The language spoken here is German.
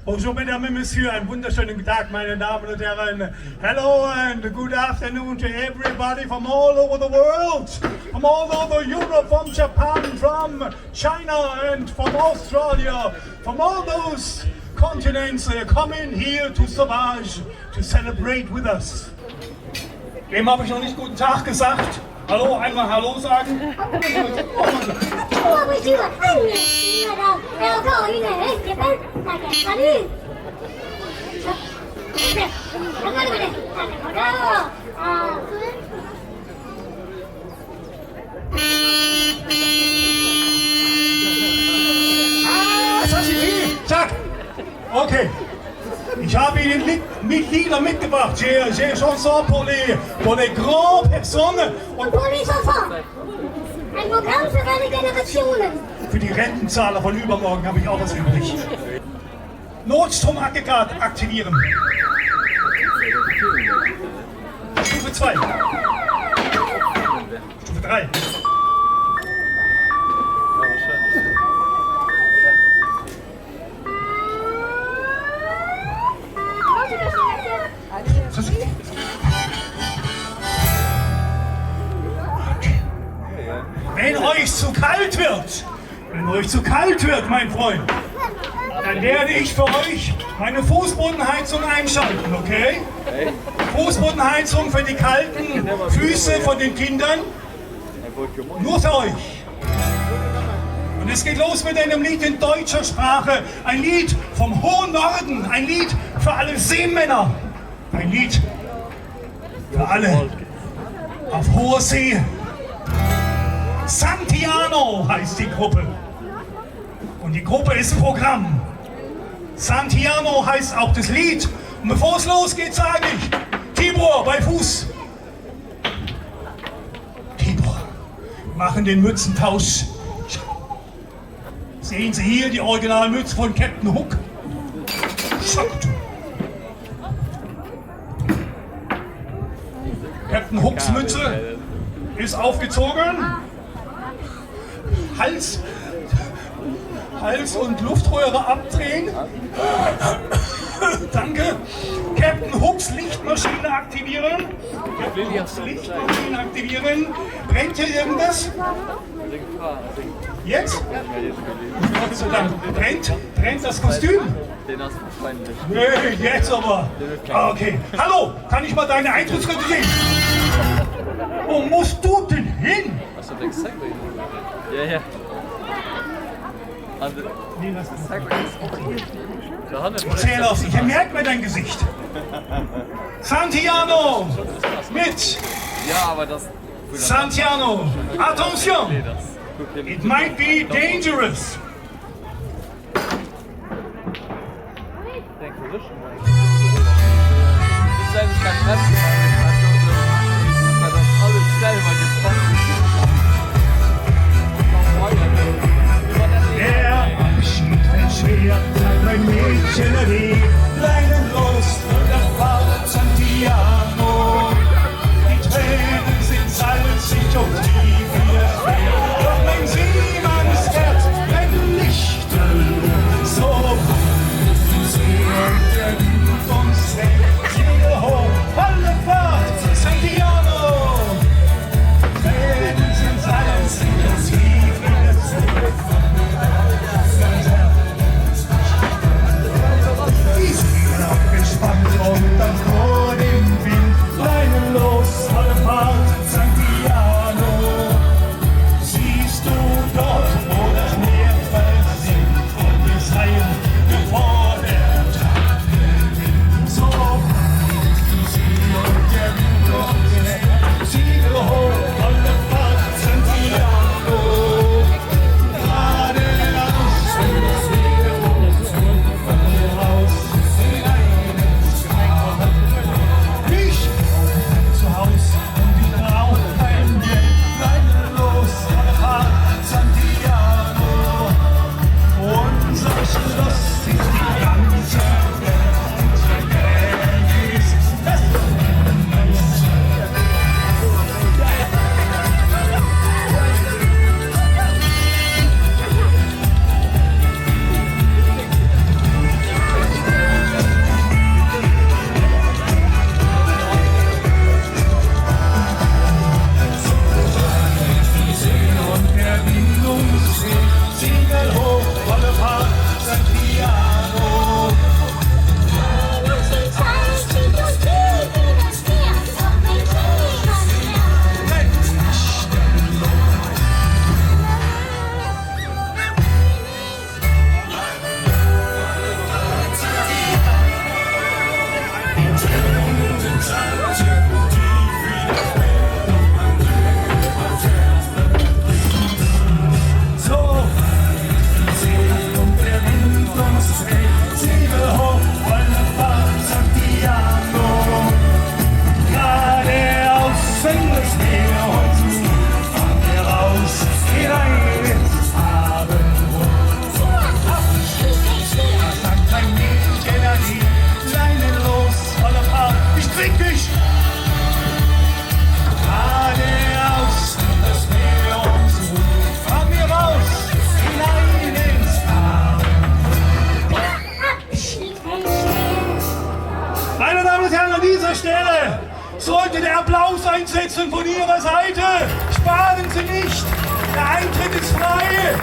Bonjour, mesdames et messieurs, einen wunderschönen Tag, meine Damen und Herren. Hello and good afternoon to everybody from all over the world, from all over Europe, from Japan, from China and from Australia, from all those continents coming here to Sauvage to celebrate with us. Wem habe ich noch nicht guten Tag gesagt? Hallo, einmal Hallo sagen. Zack. Okay. Ich habe Ihnen Lieder mitgebracht. J'ai une chanson pour les grandes personnes. Und pour les enfants. Ein Programm für alle Generationen. Für die Rentenzahler von übermorgen habe ich auch was übrig. Notstromaggregat aktivieren. Stufe 2. Stufe 3. Wenn euch zu kalt wird, mein Freund, dann werde ich für euch meine Fußbodenheizung einschalten, okay? Fußbodenheizung für die kalten Füße von den Kindern, nur für euch. Und es geht los mit einem Lied in deutscher Sprache, ein Lied vom hohen Norden, ein Lied für alle Seemänner, ein Lied für alle auf hoher See. Santiano heißt die Gruppe. Und die Gruppe ist Programm. Santiano heißt auch das Lied. Und bevor es losgeht, sage ich, Tibor bei Fuß. Tibor, machen den Mützentausch. Sehen Sie hier die Originalmütze von Captain Hook. Captain Hooks Mütze ist aufgezogen. Hals und Luftröhre abdrehen. Danke. Captain Hooks Lichtmaschine aktivieren. Captain Hooks Lichtmaschine aktivieren. Brennt hier irgendwas? Jetzt? Gott sei Dank. Brennt das Kostüm? Den hast du feindlich. Nee, jetzt aber. Okay. Hallo, kann ich mal deine Eintrittskarte sehen? Wo musst du denn hin? Hast du den Segway? Ja. Nee, das ist Ich Erzähl aus, ich merke mir dein Gesicht. Santiano mit Ja, aber das. Santiano. Attention, Nee, das. it might be dangerous. Denk du das schon mal? Ich sei nicht kein Treffen, weil das alles selber getroffen. Der Abschied fällt schwer, mein Mädchen erlebt leinenlos der Fahrt Santiano. Die Tränen sind salzig und tief ihr schwer, doch mein Seemannsherz brennt Lichtel so sehr dämpft uns hält Segel hoch, alle Fahrt Santiano. sollte der Applaus einsetzen von Ihrer Seite. Sparen Sie nicht. Der Eintritt ist frei.